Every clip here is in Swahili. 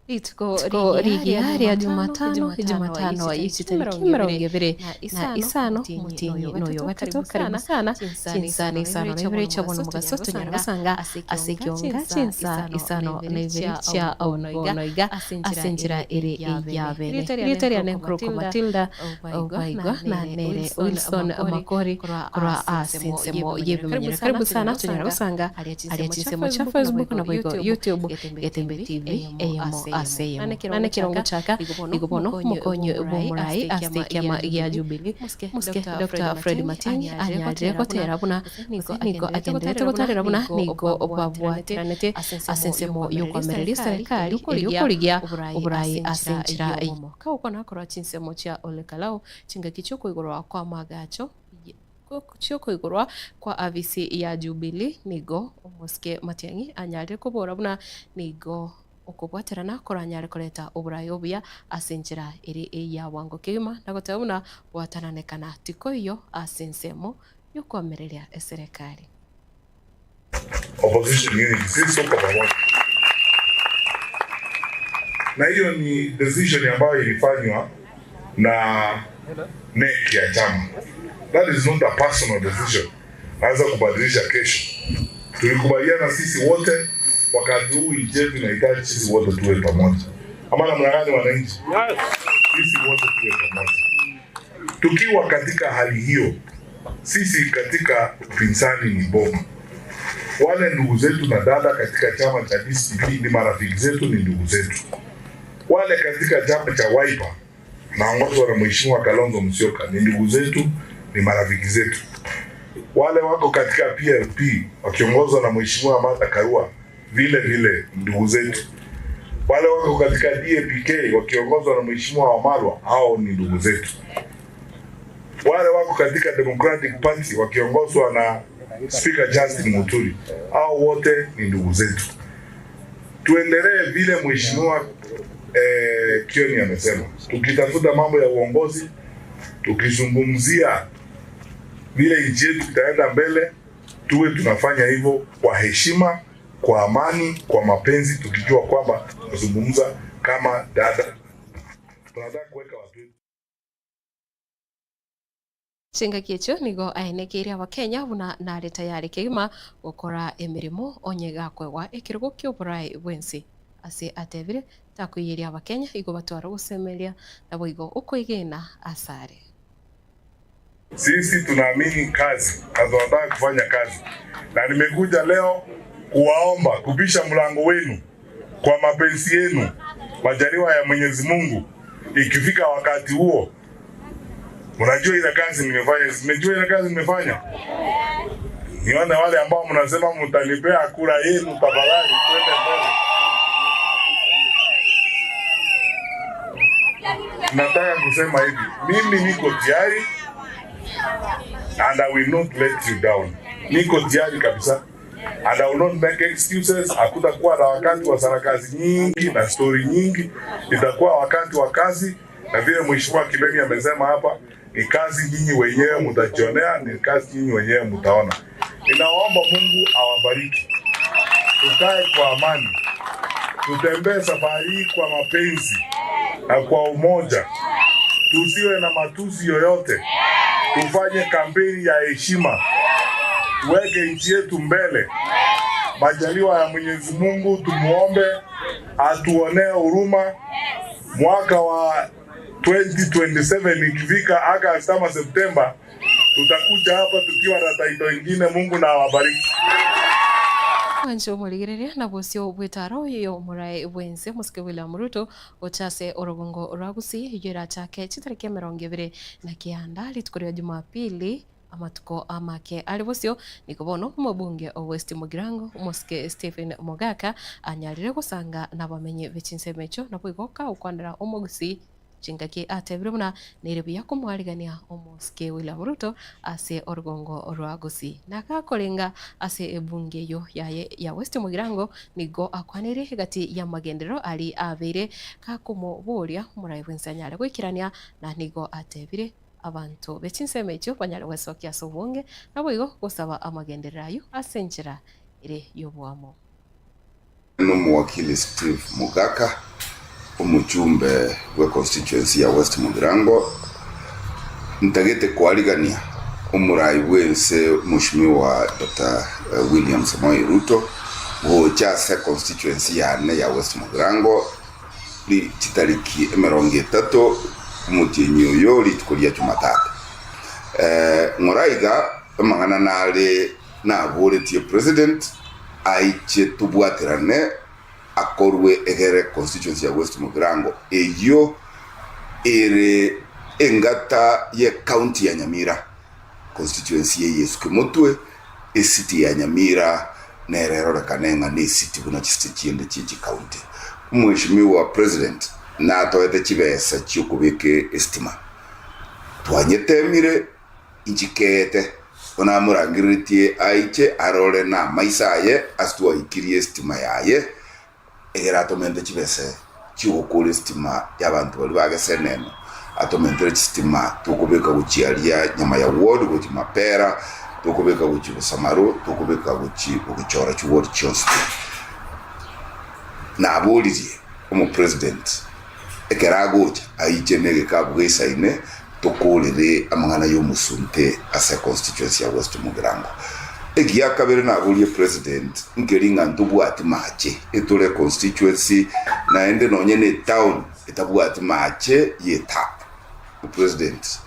Itiko rigia ria Jumatano ici tariki 20 na isano mutinyi noyo gatatu karibu sana chinsani isano na ibere chabona mugasoto nyarabasanga asekionga chinsa isano na ibere cha onoiga asenjira ere yabere ritaria ne kroko Matilda obaigwa na nere Wilson Makori kora asensemo yebimenya karibu sana tunyarabasanga ari chinsemo cha Facebook na boigo YouTube Getembe TV emo Nane kirongo chaka igubono mukonyo bumurai astekiama ya Jubilee muske Dr. Fred Matiang'i anyaje kotera buna niko agendete gutara buna niko obabwateranete asensemo yokomerera serikali kurigia uburayi asenjira kauko nakora chinsemo cha olekalao chinga kichoko igorwa kwa magacho kuchoko igorwa kwa avisi ya Jubilee nigo muske Matiang'i anyaje kubora buna nigo okubwaterana koranyare koleta oburayi obuya asenjira eri eya wango kigima nagotabuna watananekana tiko iyo asensemo yokomerera eserikali opposition unity sisi kwa pamoja, na hiyo ni decision ambayo ilifanywa na NEC ya chama. That is not a personal decision. Naweza kubadilisha kesho. Tulikubaliana sisi wote wakati huu nchi yetu inahitaji sisi wote tuwe pamoja. Ama namna gani wananchi? Sisi wote tuwe pamoja. Tukiwa katika hali hiyo, sisi katika upinzani ni bomba. Wale ndugu zetu na dada katika chama cha DCP ni marafiki zetu, ni ndugu zetu. Wale katika chama cha Wiper naongozwa na Mheshimiwa Kalonzo Musyoka ni ndugu zetu, ni marafiki zetu. Wale wako katika PLP wakiongozwa na Mheshimiwa Martha Karua vile ndugu zetu. Wale wako katika DAPK wakiongozwa na Mheshimiwa Wamalwa, hao ni ndugu zetu. Wale wako katika Democratic Party wakiongozwa na Speaker Justin Muturi, hao wote ni ndugu zetu. Tuendelee vile Mheshimiwa Kioni amesema, tukitafuta mambo ya uongozi, tukizungumzia vile nchi yetu itaenda mbele, tuwe tunafanya hivyo kwa heshima, kwa amani, kwa mapenzi, tukijua kwamba tunazungumza kama dada. Tunataka kuweka watu Chinga kicho nigo aenekiria wa Kenya buna nari tayari kigima gukora emirimo onyega kwegwa ikirugo ky'oburayi bwensi ase atebire takuyiria wa Kenya igo batwara gusemeria na boigo ukoigena asare. Sisi tunaamini kazi, tunataka kufanya kazi. Na nimekuja leo kuwaomba kubisha mlango wenu kwa mapenzi yenu, majaliwa ya Mwenyezi Mungu. Ikifika wakati huo, unajua ile kazi nimefanya, nimejua ile kazi nimefanya. Nione wale ambao mnasema mtanipea kura yenu, tafadhali twende mbele. Nataka kusema hivi, mimi niko tayari and I will not let you down. Niko tayari kabisa and I will not make excuses. Hakutakuwa na wakati wa sarakazi nyingi na story nyingi. Itakuwa wakati wa kazi, na vile Mheshimiwa Kibeni amesema hapa, ni kazi nyinyi wenyewe mtajionea, ni kazi nyinyi wenyewe mtaona. Ninaomba Mungu awabariki. Tukae kwa amani. Tutembee safari hii kwa mapenzi na kwa umoja. Tusiwe na matusi yoyote. Tufanye kampeni ya heshima. Tuweke nchi yetu mbele. Majaliwa ya Mwenyezi Mungu tumuombe atuonee huruma. Mwaka wa 2027 ikifika Agosti ama Septemba, tutakuja hapa tukiwa na taito ingine. Mungu na awabariki. Wanjo muligereria na bosio bwetaro yo murai bwense muske William Ruto ochase orogongo ragusi higera chake chitareke 20 na kianda litukoria Jumapili amatuko amake alibosio nikobono mubunge o West Mugirango muske Stephen Mogaka anyarire gusanga nabamenye bechinsemecho nabuigoka ukwandira omugusi chingaki atebiruna nerebuya kumwarigania omuske William Ruto ase orgongo rwagusi nakakorenga ase ebunge yo ya West Mugirango nigo akwanire hagati ya magendero ali abere kakumuburia murai bwensanyare gwikirania na nigo atebire abantu bechinsemecho banyare wesokia sobunge nabuigo gusaba amagenderayo asenjira ire yobwamo. Mwakili Steve Mogaka umuchumbe we constituency ya West Mugirango ntagete kwaligania umurai wense Mheshimiwa Dr. William Samoei Ruto wocha constituency ya West Mugirango li chitariki 30 mutinyo yo litukulia Jumatatu. Muraiga mangana nale na volunteer president aiche tubwatirane akorwe egere constituency ya West Mugirango eyo ere engata ye county ya Nyamira constituency ye Yesu Kimutwe city ya Nyamira nerero kanenga ne city kuna chistichiende chichi county. Mheshimiwa president na atoete chibesa chukubike estima twanyetemire injikete ona murangiritie aiche arole na maisaye astwa ikirie estima yaye egera tomende chibese chukukule estima y'abantu bali bageseneno atomendere estima tukubika guchialia nyama ya ward guchi mapera tukubika guchi Samaru tukubika guchi ukichora chuward chonse na abolirie umu president ekeragocha aiche nege kabwesaine tokolere amangana y'omusunte asa constituency ya West Mugirango egia kabere na abolie president nkeringa ntubwati mache etole constituency na ende nonyene town etabwati mache yetap president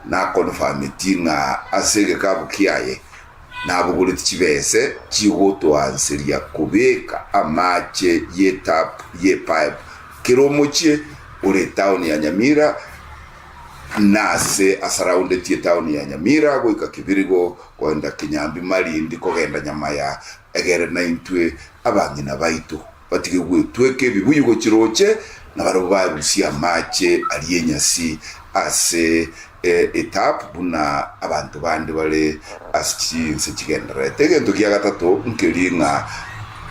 na confirm tinga asege kabukiaye na abugule chibese chigoto anseria kubeka amache yetap ye pipe kiromoche ure town ya Nyamira nase asaraunde tie town ya Nyamira goika kibirigo kwenda Kinyambi Malindi kogenda Nyamaya egere na intwe abangina baitu batige gwetweke bibuyugo chiroche na baroba rusia mache aliyenyasi ase etap buna abantu bandi bale asichinse chigendere tegento kya gatatu nkelinga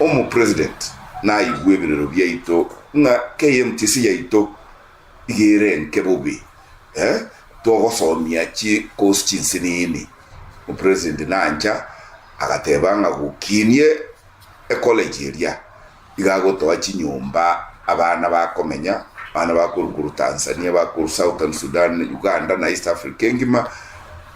omu president na igwebirero byaito nga KMTC yaito igere nkebubi togosomia chi constituency nini mu president nanja agatebanga gukinie college area igagotoa chinyumba abana bakomenya bana bakuruguru Tanzania bakuru Southern Sudan Uganda na East Africa ngima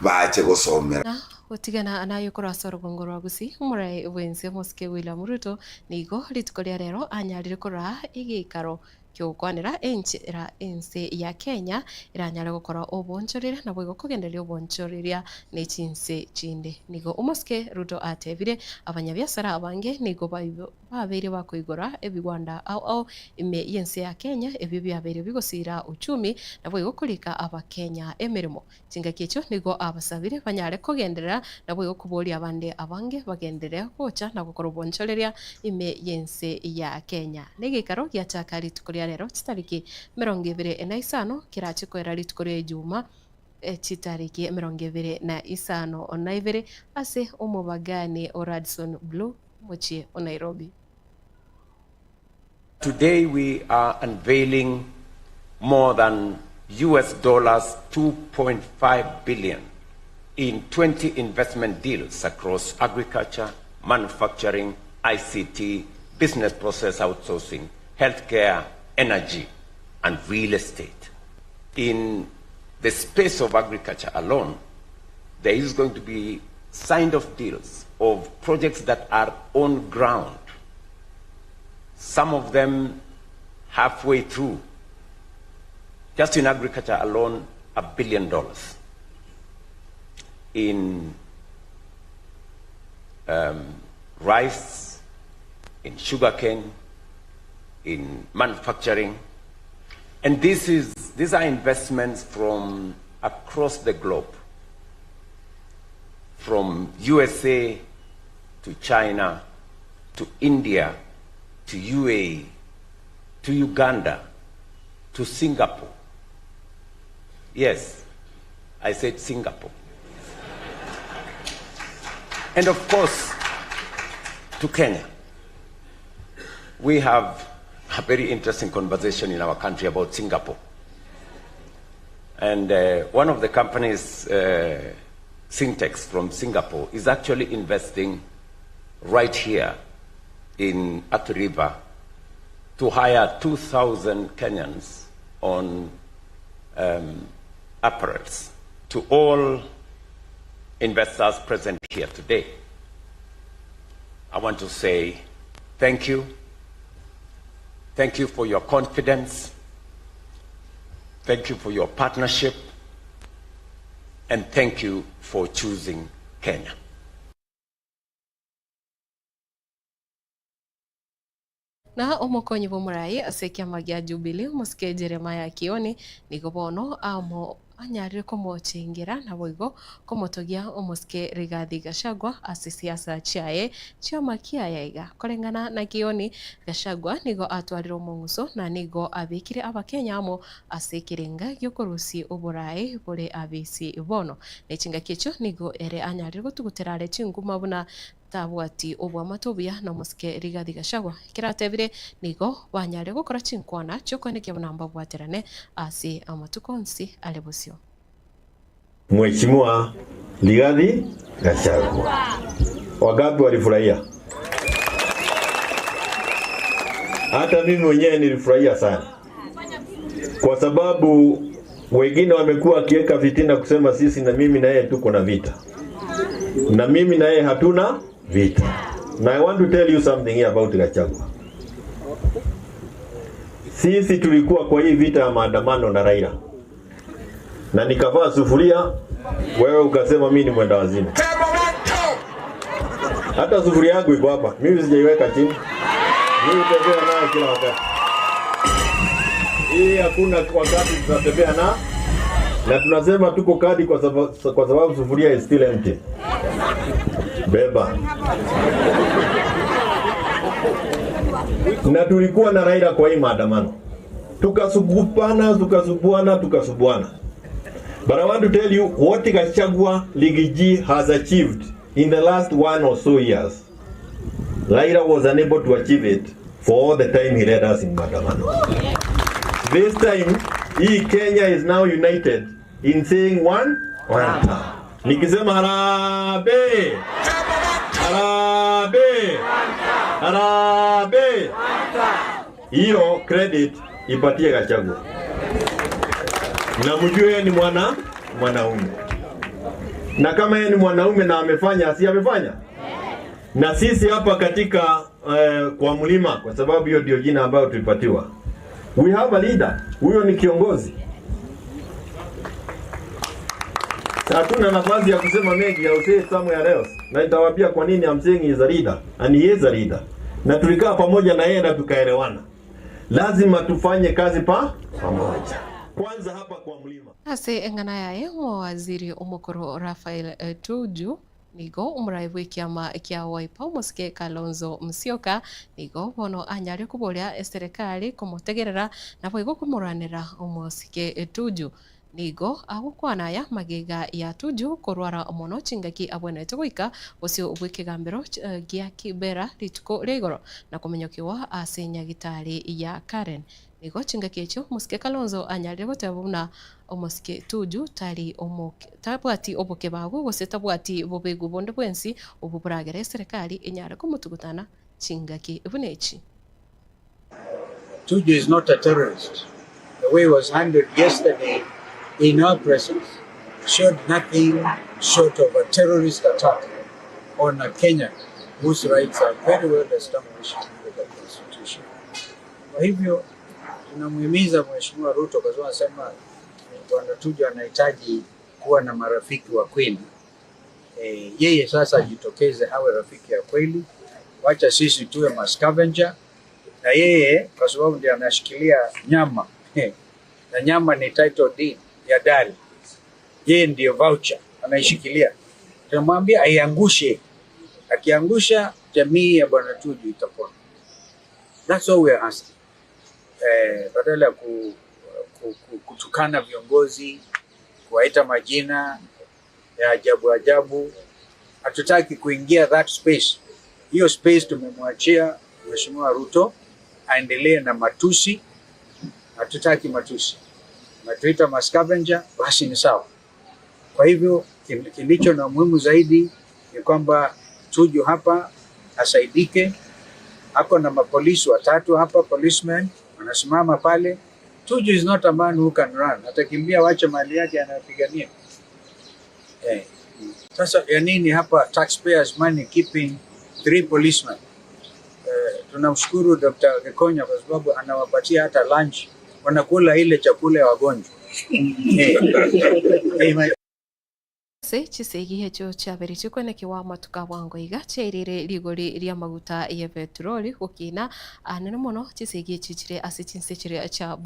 bache gosomera utigana anayo kurasa rugongoro wagusi umurai wenze Moske William Ruto nigo litukolia rero anyalire kora igikaro kyokwanira enchira ense ya Kenya iranyala gukora obonchorera na bwo kugenderia obonchorera nechinse chinde nigo Moske Ruto atebire abanyabiasara abange nigo babere bakoigora ebigwanda au ime yense ya Kenya ebyo byabere bigosira uchumi na bwo kulika abakenya emirimo tinga kicho nigo abasabire banyale kugenderera na bwo kubolia abande abange bagenderera kocha na gukora obonchorera ime yense ya Kenya negikaro gyachakari tukolia rero chitariki 25 kirachikwera litukoria Juma chitariki 25 onaibere ase omubagane Radisson Blu mochie o Nairobi. Today we are unveiling more than $2.5 billion in 20 investment deals across agriculture, manufacturing, ICT, business process outsourcing, healthcare, energy, and real estate. In the space of agriculture alone, there is going to be signed off deals of projects that are on ground. Some of them halfway through. Just in agriculture alone, $1 billion. In rice, in sugarcane, in manufacturing. And these are investments from across the globe. From USA to China, to India, to UAE, to Uganda, to Singapore. Yes, I said Singapore. And of course, to Kenya. We have a very interesting conversation in our country about Singapore. And one of the companies, Syntex from Singapore, is actually investing right here in Athi River to hire 2,000 Kenyans on apparels. To all investors present here today, I want to say thank you. Thank you for your confidence. Thank you for your partnership. And thank you for choosing Kenya. Na omokonyi bomurai asekia magia Jubilee musike Jeremiah Kioni nigo bono amo anyarire komochingira na boigo komotogia omusike Rigathi Gachagua ase siasa chiaye chioma kiayaiga korengana na Kioni. Gachagua nigo atwarire omonguso na nigo abikire abakenya amo ase kirenga gyokorusi oburai bore abisi bono nechinga kicho nigo ere anyarire gotuguterare chinguma buna tabwati obwamatobia na musike Rigathi Gachagua kiratebire nigo banyare gukora chinkwana chokone namba bwaterane ase amatukonsi alebusio. Mheshimiwa Rigathi Gachagua, wangapi walifurahia? Hata mimi mwenyewe nilifurahia sana, kwa sababu wengine wamekuwa akiweka fitina kusema sisi na mimi na yeye tuko na vita, na mimi na yeye hatuna vita. Na I want to tell you something here about Gachagua. Sisi tulikuwa kwa hii vita ya maandamano na Raila, na nikavaa sufuria, wewe ukasema mimi ni mwenda wazimu. Hata sufuria yangu iko hapa, mimi sijaiweka chini. Mimi natembea nayo kila wakati. Hii hakuna wakati tunatembea na tunasema tuko kadi kwa sababu sufuria is still empty. Beba. Na tulikuwa na Raila kwa hii maandamano. Tukasubuana. But I want to tell you what Gachagua Ligiji has achieved in the last 1 or so years. Raila was unable to achieve it for all the time he led us in maandamano. This time, Kenya is now united in saying one time. Nikisema harambee, harambee, harambee. Hiyo credit ipatie Gachagua. Na mjue ni mwanaume. Na kama yeye ni mwanaume na amefanya, si amefanya? Na sisi hapa katika kwa mlima, kwa sababu hiyo ndio jina ambayo tulipatiwa. We have a leader. Huyo ni kiongozi. Hatuna nafasi ya kusema mengi ya usee somewhere else. Na nitawaambia kwa nini I'm saying he is a leader. And he is a leader. Na tulikaa pamoja na yeye na tukaelewana. Lazima tufanye kazi pamoja. Kwanza hapa kwa mlima. Ase engana yae waziri omukuru Raphael Tuju nigo umuraibu ikiama kia Wiper musike Kalonzo Musyoka nigo bono anyari kuboria serikali kumutegerera na boigo kumuranira omusike Tuju nigo agukwanaya magega ya Tuju korwara omono chingaki abonete goika osio ubwikigambiro gia kibera rituko regoro na kumenyokiwa ase nyagitari ya Karen nigo chingaki echo musike Kalonzo anyari gotebuna omusike Tuju tari tabwati oboke bago gose tabwati bobegu bonde bwensi obuburagere serikali enyara kumutugutana chingaki bunechi. Tuju is not a terrorist. The way it was handled yesterday in our presence showed nothing short of a terrorist attack on a Kenyan whose rights are very well established in the Constitution. Kwa hivyo tunamhimiza Mheshimiwa Ruto kwa sababu anasema Bwana Tuju anahitaji kuwa na marafiki wa kweli. Yeye sasa jitokeze awe rafiki ya kweli. Wacha sisi tuwe mascavenger na yeye kwa sababu ndiye anashikilia nyama. Na nyama ni title deed ya dari. Yeye ndiyo voucher anaishikilia. Tunamwambia aiangushe. Akiangusha jamii ya Bwana Tuju itapona. That's all we are asking. Badala kutukana viongozi, kuwaita majina ya ajabu, hatutaki kuingia that space. Hiyo space tumemwachia Mheshimiwa Ruto aendelee na matusi. Hatutaki matusi. Matuita mascavenger basi ni sawa. Kwa hivyo kilicho na muhimu zaidi ni kwamba Tuju hapa asaidike, Ako na mapolisi watatu hapa, policemen wanasimama pale. Tuju is not a man who can run. Atakimbia wacha mali yake anapigania. Sasa ya nini hapa taxpayers money keeping 3 policemen? Tunamshukuru Dr. Gikonya kwa sababu anawapatia hata lunch, wanakula ile chakula ya wagonjwa. Chisegi hecho chabere chikone kiwa matuka wango iga cherire ligori ria maguta ya petroli ukina anene mono chisegi chichire asichinse cha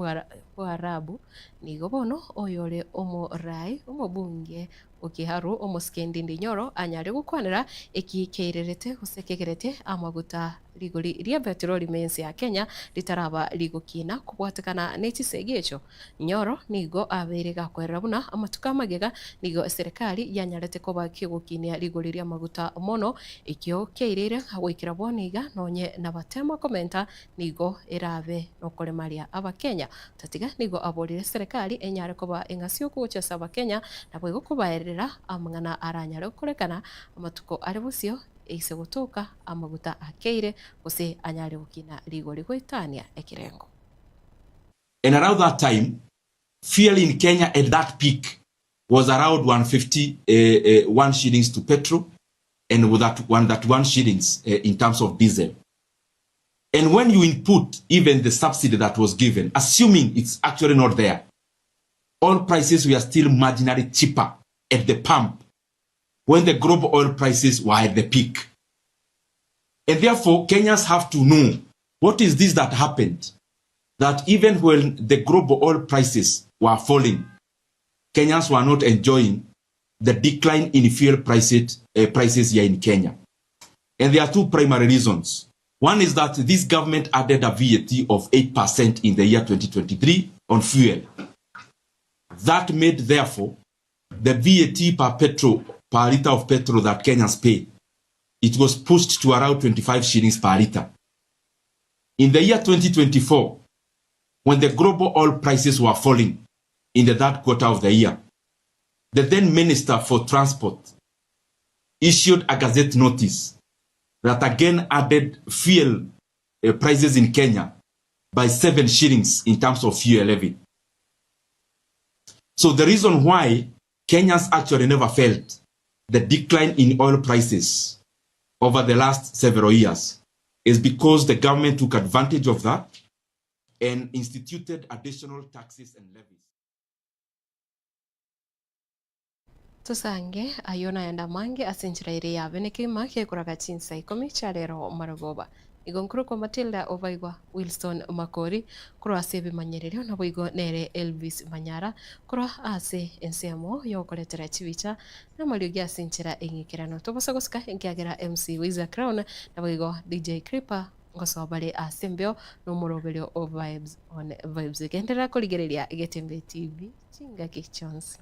bwarabu nigo bono oyole omorai omobunge ukiharu omuskendi ndinyoro anyari gukwanira ekikeirerete gusekegerete amaguta ligori ria petroli mensi ya Kenya litaraba ligukina kubwatikana n'echisegi echo nyoro nigo abere gakwerera buna amatuka magega nigo serikali yanyarete koba kigukinia ligori ria maguta mono ikyo keirire gwikira boniga nonye nabatema komenta nigo irabe nokoremaria abakenya tatiga nigo aborire serikali enyare koba engasio kugochesa abakenya nabwo gukubaerera amangana aranyare gukorekana amatuko ari busio ise gutuka amaguta akeire gose anyare gukina ligori gwitania ekirengo. And around that time, fuel in Kenya at that peak was around 1 shillings to petrol, and with that 1 shillings in terms of diesel. And when you input even the subsidy that was given, assuming it's actually not there, oil prices were still marginally cheaper at the pump when the global oil prices were at the peak. And therefore, Kenyans have to know what is this that happened, that even when the global oil prices were falling, Kenyans were not enjoying the decline in fuel prices here in Kenya. And there are 2 primary reasons. One is that this government added a VAT of 8% in the year 2023 on fuel. That made, therefore, the VAT per litre of petrol that Kenyans pay, it was pushed to around 25 shillings per litre. In the year 2024, when the global oil prices were falling in the 3rd quarter of the year, the then Minister for Transport issued a gazette notice that again added fuel prices in Kenya by 7 shillings in terms of fuel levy. So the reason why Kenyans actually never felt the decline in oil prices over the last several years is because the government took advantage of that and instituted additional taxes and levies. Tusange ayona yanda mange asinchira ire yabe nekima kekuraga chinsa 10 charero maragoba igonkuru kwa Matilda Ovaigwa Wilson Makori kuro ase bimanyerero naboigo nere Elvis Manyara kuro ase ensemo yokoletera chivicha na maliogia asinchira engikirano tobasagosika enkiagera MC Wiza Crown naboigo DJ Creeper ngosobale asembeo nomurobelio of vibes on vibes gendera koligereria Getembe TV chinga kichonsi.